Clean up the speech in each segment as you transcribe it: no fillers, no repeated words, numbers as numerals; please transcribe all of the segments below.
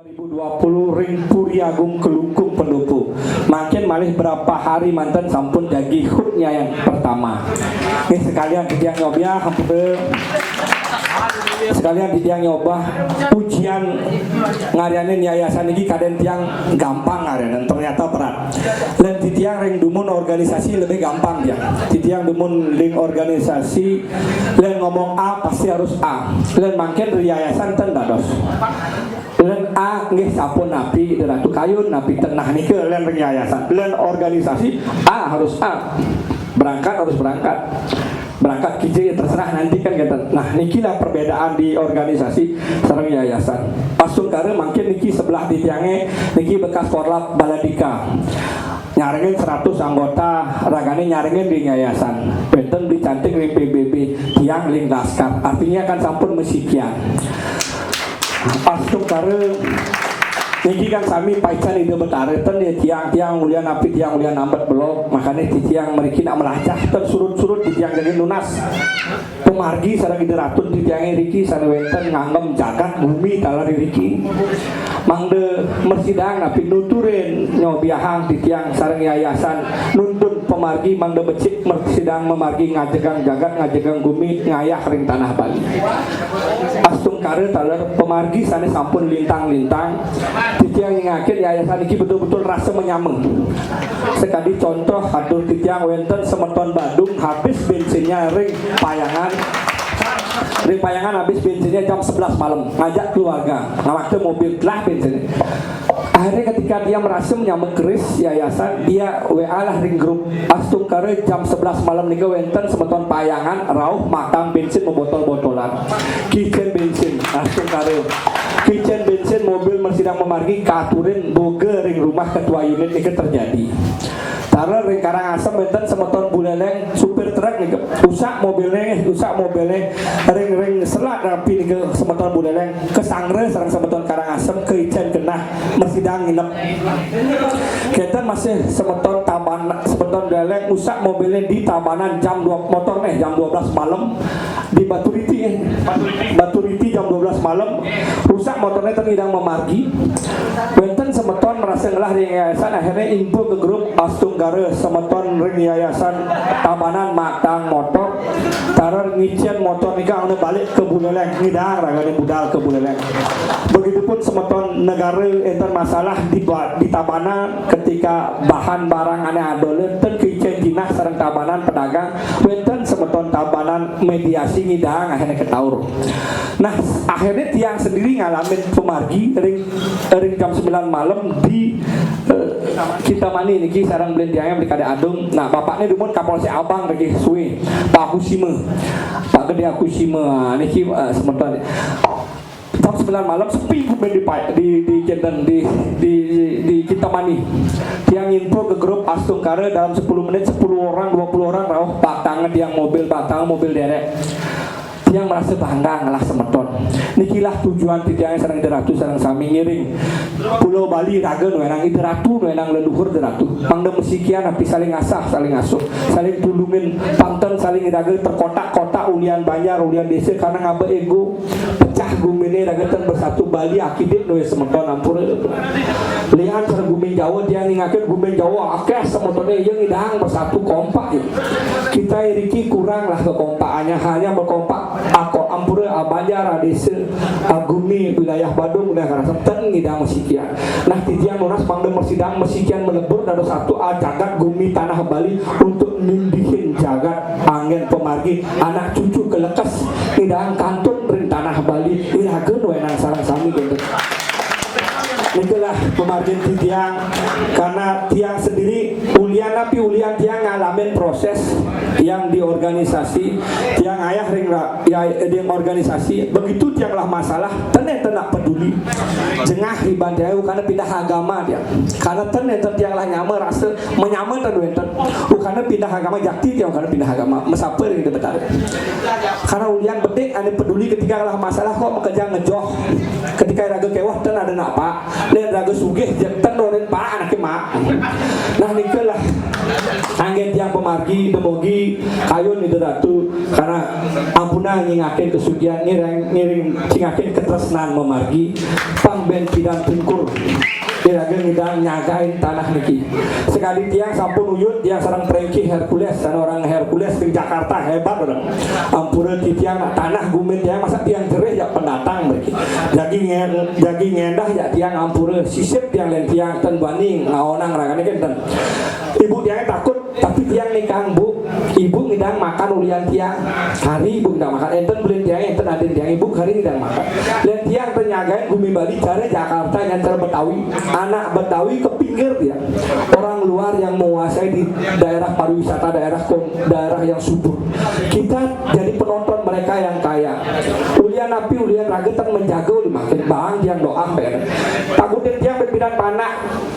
2020 ring Puri Agung Kelungkung Pendopo. Makin malih berapa hari mantan sampun dagi hutnya yang pertama. Ini sekalian dia nyobah hampir sekalian dia nyoba ujian ngarianin yayasan ini kaden tiang gampang ngarianin ternyata berat. Dan tiang ring dumun organisasi lebih gampang ya. Tiang dumun ring organisasi dan ngomong A pasti harus A. Dan makin yayasan tendados. Len A nggih sampun napi Ratu Kayun napi tengah nike len yayasan len organisasi A harus A berangkat harus berangkat kijing terserah nanti kan kata. Nah nikilah perbedaan di organisasi sareng yayasan. Pasung kare makin niki sebelah di tiange niki bekas korlap baladika nyaringin 100 anggota ragane nyaringin di yayasan benten dicanting di PBB tiang ling laskar artinya kan sampun mesikian. Pasung kare niki kan sami paican ide betaretan ya tiang-tiang mulia napi tiang mulia nambat belok makanya tiang mereka nak melacah dan surut-surut di tiang jadi lunas pemargi sarang ide ratun di tiang riki sana wenten nganggem jagat bumi talar riki mangde mersidang napi nuturin nyobiahang di tiang sarang yayasan nuntun pemargi mangde becik mersidang memargi ngajegang jagat ngajegang bumi ngayah ring tanah Bali astung kare talar pemargi sana sampun lintang-lintang titiang ngakin yayasan ini betul-betul rasa menyameng. Sekali contoh hadur titiang wenten semeton Badung habis bensinnya ring payangan habis bensinnya jam 11 malam ngajak keluarga waktu mobil lah bensinnya. Akhirnya ketika dia merasa menyambung keris yayasan dia WA lah ring grup astung kare jam 11 malam nih wenten semeton payangan rauh matang bensin membotol-botolan kitchen bensin astung kare kitchen bensin mobil mersidang memargi katurin boga ring rumah ketua unit ini terjadi karena ring Karangasem wenten semeton buleleng supir truk nih usak mobilnya ring selat rapi nih semeton buleleng kesangre sareng semeton Karangasem ke Ijen genah mersidang nginep kita masih semeton semeton buleleng usak mobilnya di Tabanan jam 2 motor nih jam 12 malam di Baturiti jam 12 malam rusak motornya terhidang memargi wenten semeton merasa ngelah ring yayasan akhirnya info ke grup astung gare semeton ring yayasan Tabanan matang motor tarar ngician motor nikah anu balik ke Buleleng ngidang ragane budal ke Buleleng begitupun semeton negara enter masalah di Tabanan ketika bahan barang aneh adole ten kicen jinah sareng Tabanan pedagang wenten semeton Tabanan mediasi ngidang akhirnya ketaur. Nah akhirnya tiang sendiri ngalamin pemargi ring jam 9 malam di Kintamani niki sarang beli tiangnya beli kada adung. Nah bapaknya dumun Kapolsek Abang lagi suwe Pak Kusime Pak Gede Kusime niki semeton jam 9 malam sepi di Kintamani tiang info ke grup astung kare dalam 10 menit 10 orang 20 orang rauh batangan tiang mobil derek yang merasa bangga ngalah semeton nikilah tujuan tiangnya sareng deratu sareng sami ngiring Pulau Bali ragen wenang deratu wenang leluhur deratu mangda mesikian api saling asah saling asuh saling tulungin panten saling rage terkotak-kotak ulian banjar ulian desa karena ngabe ego pecah gumine ragetan bersatu Bali akidit we semeton ampura lihat sareng gumin Jawa dia ningakeun gumin Jawa akeh semetone ieu ngidang bersatu kompak ya. Kita riki kurang lah kekompakannya hanya berkompak aku ampura abanjar desa agumi wilayah Badung wilayah Karangasem ten ngidang mesikian. Nah titiang lunas mangde mersidang mesikian melebur dari satu jagat gumi tanah Bali untuk nindihin jagat angin pemargi anak cucu kelekas ngidang kantun ring tanah Bali irageun wenang sareng sami gitu. Itulah pemargin tiang karena tiang sendiri ulian tiang ngalamin proses yang di organisasi tiang ayah ring di organisasi begitu tiang lah masalah tenak peduli jengah ibadahnya karena pindah agama dia karena tiang lah nyama rasa menyaman karena pindah agama jakti tiang karena pindah agama mesaper gitu betul karena ulian betik ane peduli ketika lah masalah kok bekerja ngejoh ketika raga kewah ada nak pak lihat raga sugih ten doren pak anaknya mak nah nikelah angge Angin tiang pemargi demogi kayun itu ratu karena ampuna ngingakin kesugihan ngiring cingakin ketresnan memargi pangben pidan tungkur kira-kira ngidang nyagain tanah niki sekali tiang sampun uyut tiang sarang Frankie Hercules dan orang Hercules di Jakarta hebat orang ampura di tiang tanah gumin tiang masa tiang jerih ya pendatang mereka jadi ngendah ya tiang ampura sisip tiang lain tiang ten baning ngaonang ragane kan ibu tiang takut tapi tiang nikang bu ibu ngidang makan ulian tiang hari ibu ngidang makan enten beli tiang enten adin tiang ibu hari ngidang makan dan tiang ternyagain bumi Bali cara Jakarta yang Betawi anak Betawi ke pinggir dia orang luar yang menguasai di daerah pariwisata daerah yang subur kita jadi penonton mereka yang kaya ulian api ulian ragetan menjaga makin bang yang doa ber takutin tiang berpindah panak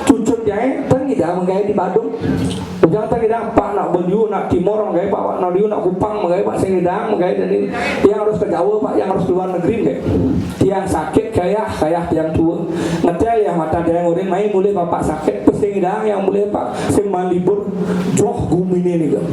cucut tiang kan tidak menggaya di Badung jangan tak kita pak nak Beliau nak Timor menggaya pak nak Beliau nak Kupang menggaya pak Sengidang menggaya dan ini yang harus ke Jawa pak yang harus luar negeri kayak tiang sakit kayak tiang tua ngetel ya mata dia ngurin main mulai bapak sakit pesengidang yang mulai pak seman libur joh gumine nih kan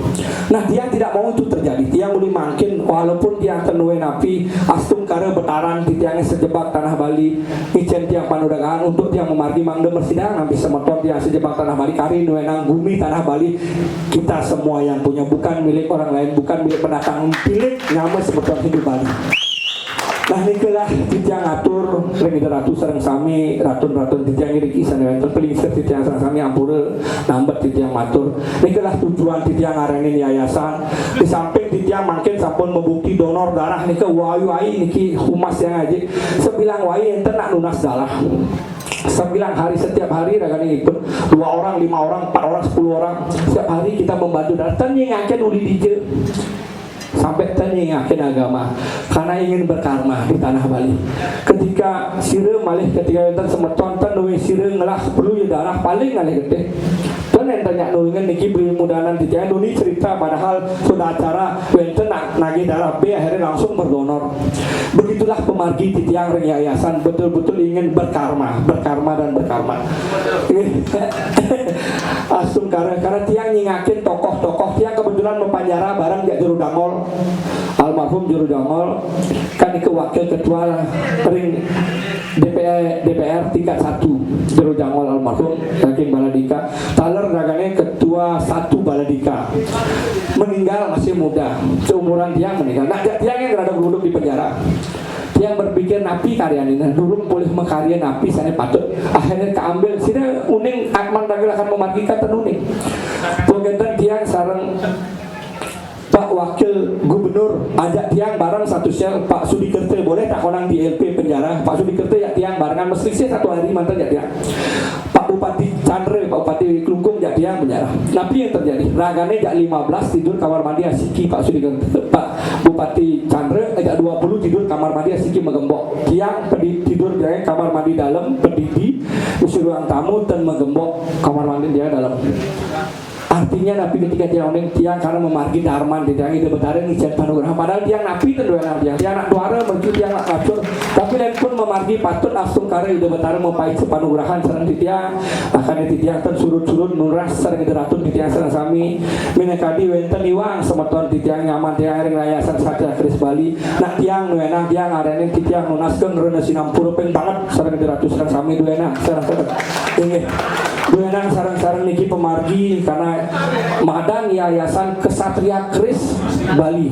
nah tiang tidak mau itu terjadi tiang mulai makin walaupun tiang tenuwe napi astung kare betaran di tiangnya sejebak tanah Bali icen tiang panudagaan untuk tiang memargi mangde bersidang nanti semeton tiang sejebak tanah Bali kari nuenang bumi tanah Bali kita semua yang punya bukan milik orang lain bukan milik pendatang milik nyama semeton hidup Bali. Nah nikelah titiang atur regida ratu sareng sami ratun titiang iriki sana terpelingsir titiang sareng sami ampura nambet titiang matur nikelah tujuan titiang ngarenin yayasan di samping titiang makin sampun membukti donor darah nike wayu ai niki humas yang aja sebilang wayu enten nak lunas darah 9 hari setiap hari ragane ikut 2 orang 5 orang 4 orang 10 orang setiap hari kita membantu darah tenyengaken uli dije sampai tenyengakin agama karena ingin berkarma di tanah Bali ketika sire malih ketika enten semeton nuwe sire ngelah perlu ya darah paling ngalih gede dan enten nyak nulungan niki beri mudahan di tiang duni cerita padahal sudah acara enten nagi darah B akhirnya langsung berdonor begitulah pemargi di tiang yayasan betul-betul ingin berkarma dan berkarma asum karena tiang nyingakin tokoh-tokoh tiang kebetulan mempanjara bareng jak Juru Dangol almarhum Juru Dangol kan itu wakil ketua ring DPR tingkat 1 Juru Dangol almarhum Hakim Baladika taler ragane ketua 1 Baladika meninggal masih muda seumuran tiang meninggal nah tiang yang rada duduk di penjara yang berpikir napi karya ini dulu boleh mengkarya napi sana patut akhirnya keambil sini uning Akman Ragil akan memargikan tenuning penggantian tiang sarang Pak Wakil Gubernur ajak tiang bareng satu sel Pak Sudi Kerte boleh tak konang di LP penjara Pak Sudi Kerte ya tiang barengan mesti sih 1 hari mantan ya tiang Pak Bupati Chandre Pak Bupati Klungkung ya tiang penjara tapi yang terjadi ragane jak 15 tidur kamar mandi asiki Pak Sudi Kerte Pak Bupati Chandre jak 20 tidur kamar mandi asiki megembok tiang tidur dia kamar mandi dalam pendidi usul ruang tamu dan megembok kamar mandi dia dalam artinya napi ketika tiang karena memargi darman di tiang ide betaran ijen panugraha padahal tiang napi tentu tiang nak duara menuju tiang nak kapur tapi lain pun memargi patut asung karena ide betaran mempai sepanugrahan serang di tiang akan di tiang ten surut-surut nuras serang ide ratun di tiang serang sami minekadi wenten iwang semeton di tiang nyaman tiang ring yayasan Satya Kris Bali nak tiang nuenang tiang arenin di tiang nunaskeun reuna sinampura peng banget serang ide ratun serang sami duenang serang inggih duenang sarang-sarang niki pemargi karena madang yayasan Kesatria Kris Bali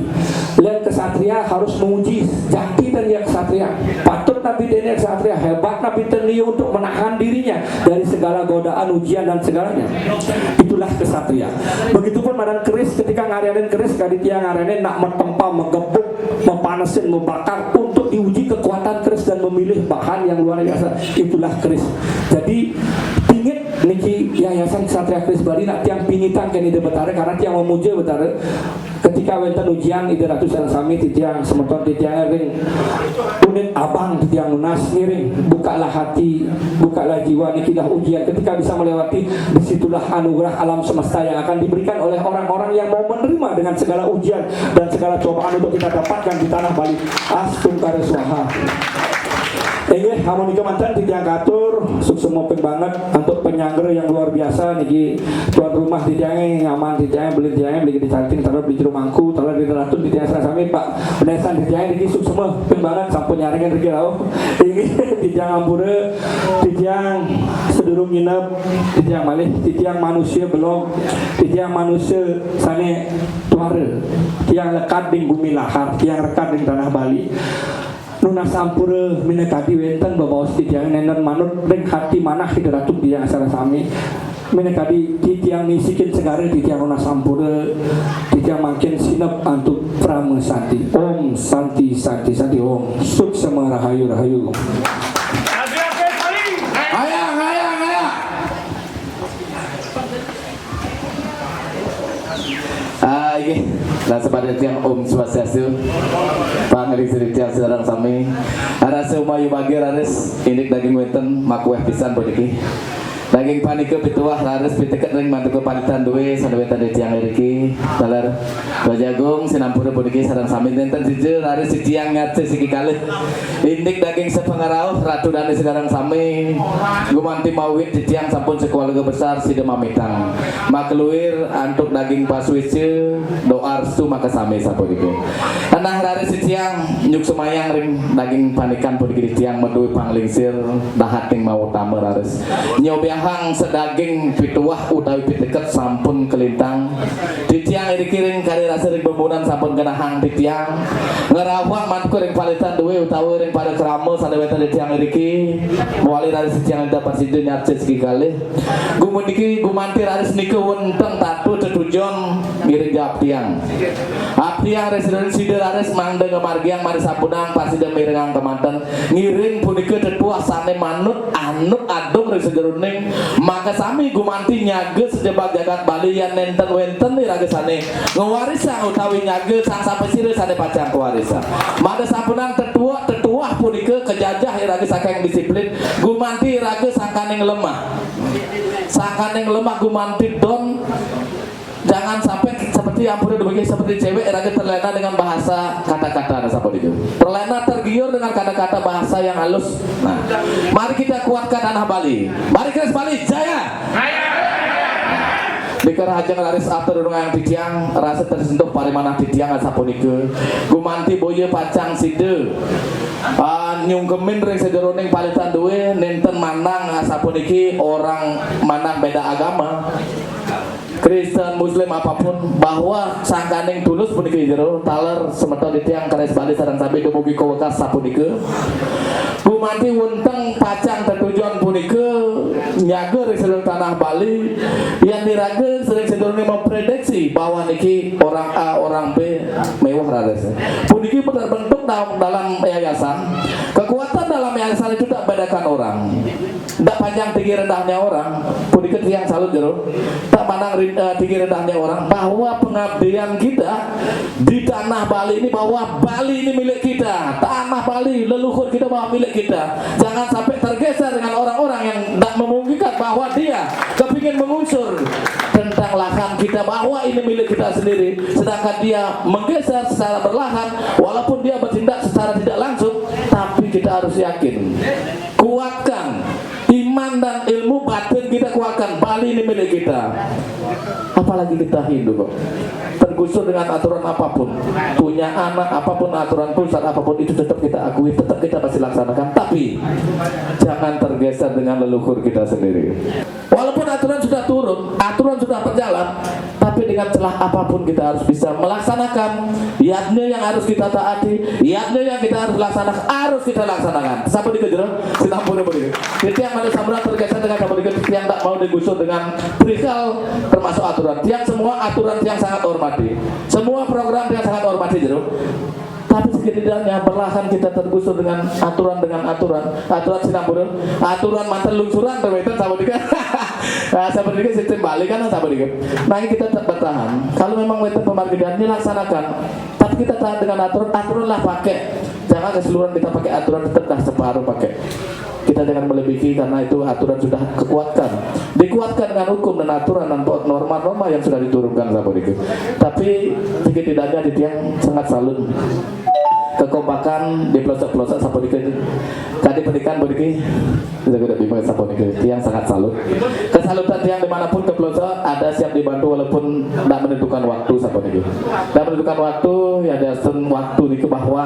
lihat kesatria harus menguji jati dan dia kesatria patut nabi dan kesatria hebat nabi dan dia untuk menahan dirinya dari segala godaan ujian dan segalanya itulah kesatria begitupun madang Kris ketika ngarianin Kris kaditia ngarianin nak metempa menggebuk mempanasin membakar untuk diuji kekuatan Kris dan memilih bahan yang luar biasa itulah Kris jadi pingit niki yayasan Satria Kris Bali nak tiang pingitan kan ide betare karena tiang memuja betare ketika wenten ujian ide ratu sareng sami tiang semeton tiang ring unit abang tiang lunas miring bukalah hati bukalah jiwa niki dah ujian ketika bisa melewati disitulah anugerah alam semesta yang akan diberikan oleh orang-orang yang mau menerima dengan segala ujian dan segala cobaan untuk kita dapatkan di tanah Bali astum kare swaha. Harmonika mantan tiang katur suk semua banget untuk penyangger yang luar biasa niki tuan rumah di tiangnya nyaman di tiangnya beli di canting taruh beli jeruk mangku taruh di Ratun di tiang sami Pak Benesan di tiangnya niki suk semua banget sampun nyaringan rezeki rauh ini di tiang Ampura di tiang sedurung nginep di tiang malih di tiang manusia belum di tiang manusia sane tuare tiang lekat di bumi lahar tiang lekat di tanah Bali Nuna sampura minekati wenten babawas titiang nenon manut ring hati manah kita ratuk dia asara sami minekati titiang nisikin segara titiang nuna sampura titiang makin sinap antuk prama santi om santi santi santi om suk sama rahayu rahayu ayang ayang ayang ini lah sepada tiang Om Swastiastu pangri siri tiang sedang sami arase umayu bagi raris indik daging weten makueh pisan bodiki daging panike pituah raris piteket ring mantu panitan duwe sandawetan di tiang iriki talar bajagung sinampura bodiki sarang sami nenten sije raris si tiang ngace siki kalih indik daging sepengarauh ratu dani sekarang sami gumanti mawit di tiang sampun sekeluarga besar si demamitang makluir antuk daging paswece doa restu maka sami sabodiki tanah raris si tiang nyuk semayang ring daging panikan bodiki di tiang medui panglingsir dahating mau tamer raris nyobiah hang sedaging pituah utawi piteket sampun kelintang di tiang iri kiring kali rasa ring bembunan sampun kena hang di tiang ngerawang mantu ring palitan duwe utawi ring pada keramo sandawetan di tiang iriki muali raris di tiang dapat sidu nyarce segi kali gumundiki gumanti raris nike wenteng tatu tetujon ngiring jawab tiang tiang residen sidu raris mangde ngemargiang mari sapunang pasti dia miringang kemanten ngiring punike tetuah sane manut anut adung ring sejeruning maka sami gumanti nyage sejebak jagat Bali yang nenten wenten nih ragesane ngewarisa utawi nyage sang sampai sire sane pacang kewarisa maka sapunang tetuah punike kejajah irage saking disiplin gumanti irage sangkaning lemah gumanti don jangan sampai seperti Ampura demikian seperti cewek irage terlena dengan bahasa kata-kata sampun itu terlena tergiur dengan kata-kata bahasa yang halus. Nah mari kita kuatkan tanah Bali, mari kita Bali jaya dikira hajang laris atur urung yang titiang rasa tersentuh parimanah titiang asapunike gumanti boye pacang side nyungkemin ring sejeroning palitan duwe nenten manang asapuniki orang manang beda agama Kristen, Muslim apapun bahwa sangkaning tulus puniki jero taler semeton di tiang kares Bali sareng sampai dumugi kawekas sapunike gumanti wunteng pacang tertujuan punike nyager seluruh tanah Bali yang dirage sering sedurunge memprediksi bahwa niki orang A orang B mewah rares puniki bentuk dalam yayasan kekuatan dalam yayasan itu tak bedakan orang tak panjang tinggi rendahnya orang puniki tiang salut jero tak pandang tinggi rendahnya orang bahwa pengabdian kita di tanah Bali ini bahwa Bali ini milik kita tanah Bali leluhur kita bahwa milik kita jangan sampai tergeser dengan orang-orang yang tak memungkinkan bahwa dia kepingin mengusur tentang lahan kita bahwa ini milik kita sendiri sedangkan dia menggeser secara perlahan walaupun dia bertindak secara tidak langsung tapi kita harus yakin kuatkan iman dan ilmu batin kita kuatkan Bali ini milik kita apalagi kita hidup kok tergusur dengan aturan apapun punya anak apapun aturan pusat apapun itu tetap kita akui tetap kita pasti laksanakan tapi jangan tergeser dengan leluhur kita sendiri walaupun aturan sudah turun aturan sudah berjalan tapi dengan celah apapun kita harus bisa melaksanakan yadnya yang harus kita taati yadnya yang kita harus laksanakan harus kita laksanakan sampai dikejar sinampun boleh itu yang ada samburan tergeser dengan sampai dikejar yang tak mau digusur dengan perihal termasuk aturan tiang semua aturan yang sangat hormati semua program yang sangat hormati jeruk tapi setidaknya perlahan kita tergusur dengan aturan sinampura aturan mantan lungsuran terwetan sama dikit sama dikit sistem Bali kan sama dikit nah ini kita tetap bertahan kalau memang wetan pemargian dilaksanakan tapi kita tahan dengan aturan lah pakai jangan keseluruhan kita pakai aturan tetap separuh pakai kita jangan melebihi karena itu aturan sudah dikuatkan dengan hukum dan aturan dan norma-norma yang sudah diturunkan sama dikit tapi tidaknya di tiang sangat salut kekompakan di pelosok-pelosok saponike tadi pendidikan bodiki kita udah bingung saponike tiang sangat salut kesalutan tiang dimanapun ke pelosok ada siap dibantu walaupun tidak menentukan waktu saponike tidak menentukan waktu ya ada waktu di bahwa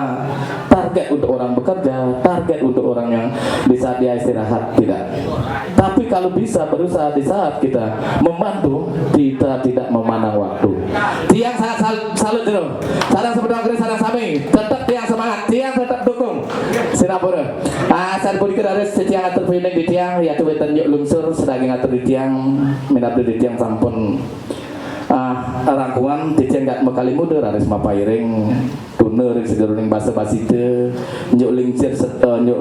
target untuk orang bekerja target untuk orang yang di saat dia istirahat tidak tapi kalau bisa berusaha di saat kita membantu kita tidak memandang waktu tiang sangat salut dulu sarang sebetulnya sarang sami tetap tiang semangat tiang tetap dukung sinapura saat budi kedaris setiang atur pining di tiang ya kebetulan yuk lungsur sedaging atur di tiang minat di tiang sampun rangkuman di tiang gak mekali muda raris mapairing tuner segeruning basa basite nyuk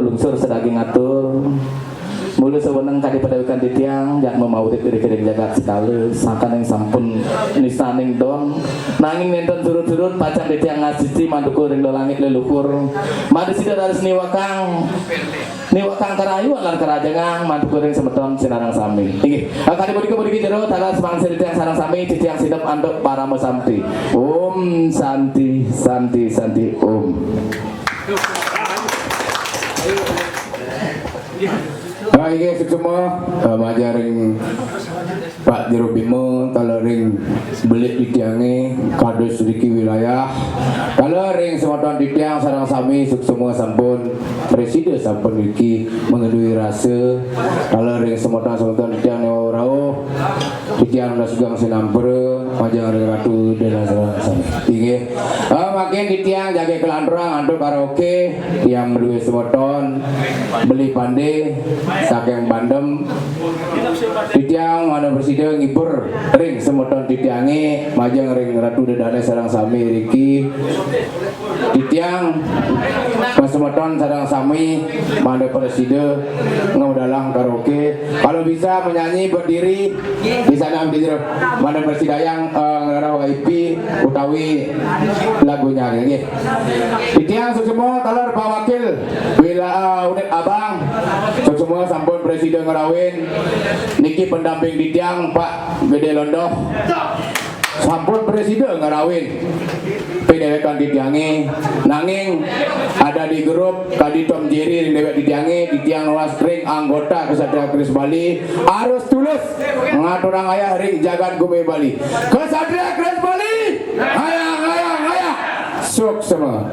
lungsur sedaging atur mulu sewenang kadi padawikan di tiang jak memaurit iri-iri jagat sekali sangkan yang sampun nisaning don nanging nenten surut-surut pacang di tiang ngasisi manduku ring do langit leluhur madu sida dari niwakang karayuan lan kerajangang manduku ring semeton sinarang sami inggih kadi bodiki jero tanggal semangsa di tiang sarang sami di tiang sidap anduk paramo samti om santi om Baik semua majaring Pak Jero Bimo kalau ring belik di tiange kado sedikit wilayah kalau ring semoton di tiang sarang sami semua sampun presiden sampun iki mengendui rasa kalau ring semoton di tiang rauh di tiang nasugang sinampere majang ring ratu dan sarang sami inggih makin di tiang jaga kelandrang antuk karaoke yang menduwe semoton beli pandai saking bandem di tiang mana presiden ngibur ring semoton di tiange majang ring ratu dedane sarang sami riki di tiang pas semoton sarang sami mana presiden ngaudalang karaoke kalau bisa menyanyi berdiri di sana di mana presiden ngarah IP utawi lagunya nggih di tiang semua talor Pak Wakil wilayah unit abang semua sampun presiden ngerawin niki pendamping di tiang Pak Gede Londoh sampun presiden ngerawin PDW-kan di tiange nanging ada di grup kadi Tom Jerry yang dewek di tiange di tiang luas ring anggota Kesatria Kris Bali harus tulus ngaturang ayah ring jagat gume Bali Kesatria Kris Bali ayah suk semua